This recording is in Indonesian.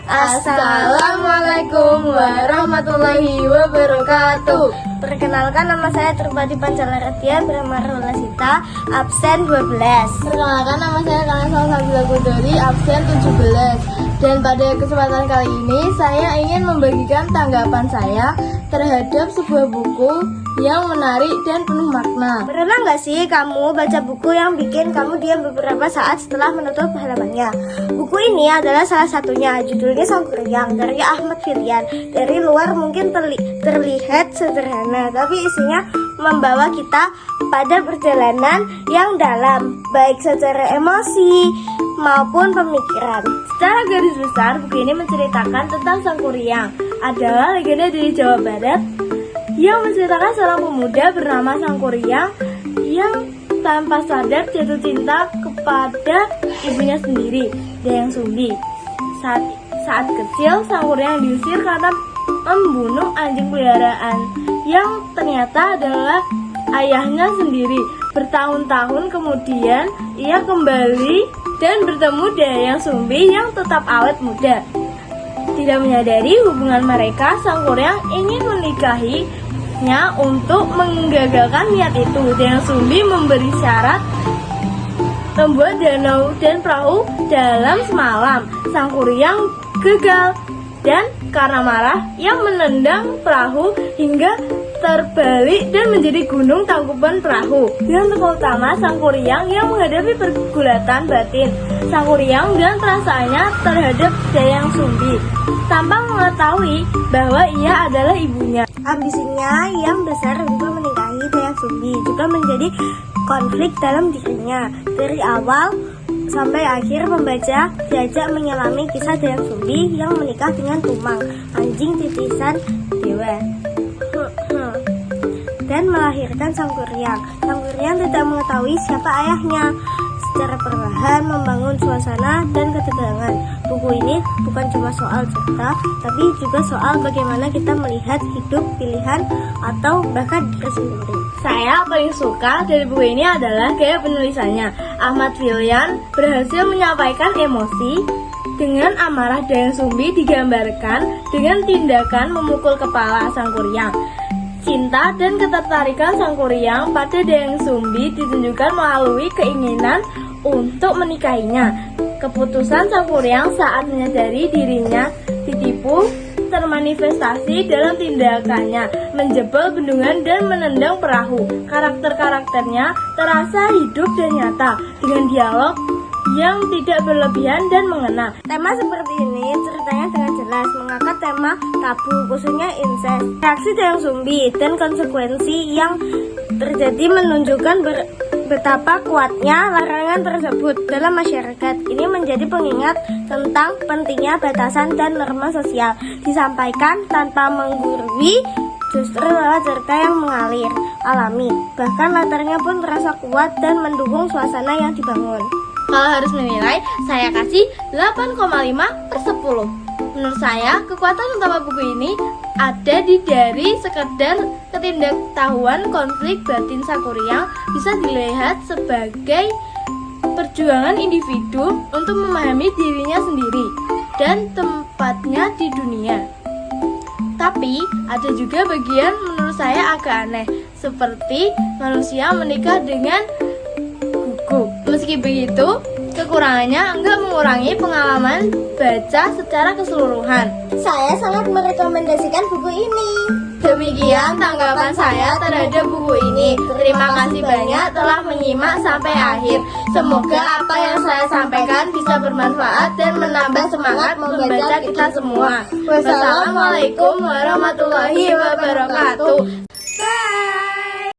Assalamualaikum warahmatullahi wabarakatuh. Perkenalkan, nama saya Trupadi Pancalaretia Brahmarula Sita, absen 12. Perkenalkan, nama saya Kansal Sabila Kudori, absen 17. Dan pada kesempatan kali ini saya ingin membagikan tanggapan saya terhadap sebuah buku yang menarik dan penuh makna. Pernah nggak sih kamu baca buku yang bikin kamu diam beberapa saat setelah menutup halamannya? Buku ini adalah salah satunya, judulnya Sang Kuryang dari Ahmad Filian. Dari luar mungkin terlihat sederhana, tapi isinya membawa kita pada perjalanan yang dalam, baik secara emosi maupun pemikiran. Secara garis besar, buku ini menceritakan tentang Sang Kuryang, adalah legenda dari Jawa Barat yang menceritakan seorang pemuda bernama Sang Kuryang yang tanpa sadar jatuh cinta kepada ibunya sendiri, Dayang Sumbi. Saat kecil, Sang Kuryang diusir karena membunuh anjing peliharaan yang ternyata adalah ayahnya sendiri. Bertahun-tahun kemudian, ia kembali dan bertemu Dayang Sumbi yang tetap awet muda. Tidak menyadari hubungan mereka, Sang Kuryang ingin menikahinya untuk menggagalkan niat itu. Dayang Sumbi memberi syarat membuat danau dan perahu dalam semalam. Sang Kuryang gagal dan karena marah, ia menendang perahu hingga terbalik dan menjadi gunung tangkuban perahu. Dengan tokoh utama Sang Kuryang yang menghadapi pergulatan batin Sang Kuryang dan perasaannya terhadap Dayang Sumbi tanpa mengetahui bahwa ia adalah ibunya. Ambisinya yang besar untuk menikahi Dayang Sumbi juga menjadi konflik dalam dirinya. Dari awal sampai akhir, pembaca diajak menyelami kisah Dayang Sumbi yang menikah dengan Tumang, anjing titisan dewa, dan melahirkan Sang Kuryang. Sang Kuryang tidak mengetahui siapa ayahnya. Secara perlahan membangun suasana dan ketegangan. Buku ini bukan cuma soal cerita, tapi juga soal bagaimana kita melihat hidup, pilihan, atau bahkan diri sendiri. Saya paling suka dari buku ini adalah gaya penulisannya. Ahmad Filian berhasil menyampaikan emosi dengan amarah. Dayang Sumbi digambarkan dengan tindakan memukul kepala Sang Kuryang. Cinta dan ketertarikan Sang Kuryang pada Dayang Sumbi ditunjukkan melalui keinginan untuk menikahinya. Keputusan Sang Kuryang saat menyadari dirinya ditipu termanifestasi dalam tindakannya menjebol bendungan dan menendang perahu. Karakter-karakternya terasa hidup dan nyata dengan dialog yang tidak berlebihan dan mengena. Tema seperti ini ceritanya dengan jelas mengangkat tema tabu, khususnya incest. Reaksi Dayang Sumbi dan konsekuensi yang terjadi menunjukkan betapa kuatnya larangan tersebut dalam masyarakat. Ini menjadi pengingat tentang pentingnya batasan dan norma sosial. Disampaikan tanpa menggurui, justru lewat cerita yang mengalir, alami. Bahkan latarnya pun terasa kuat dan mendukung suasana yang dibangun. Kalau harus menilai, saya kasih 8,5/10. Menurut saya, kekuatan utama buku ini ada dari sekedar ketidaktahuan konflik batin Sang Kuryang bisa dilihat sebagai perjuangan individu untuk memahami dirinya sendiri dan tempatnya di dunia. Tapi ada juga bagian menurut saya agak aneh, seperti manusia menikah dengan gugup. Meski begitu, kekurangannya enggak mengurangi pengalaman baca secara keseluruhan. Saya sangat merekomendasikan buku ini. Demikian tanggapan saya terhadap buku ini. Terima kasih banyak telah menyimak sampai akhir. Semoga apa yang saya sampaikan bisa bermanfaat dan menambah semangat membaca kita semua. Wassalamualaikum warahmatullahi wabarakatuh.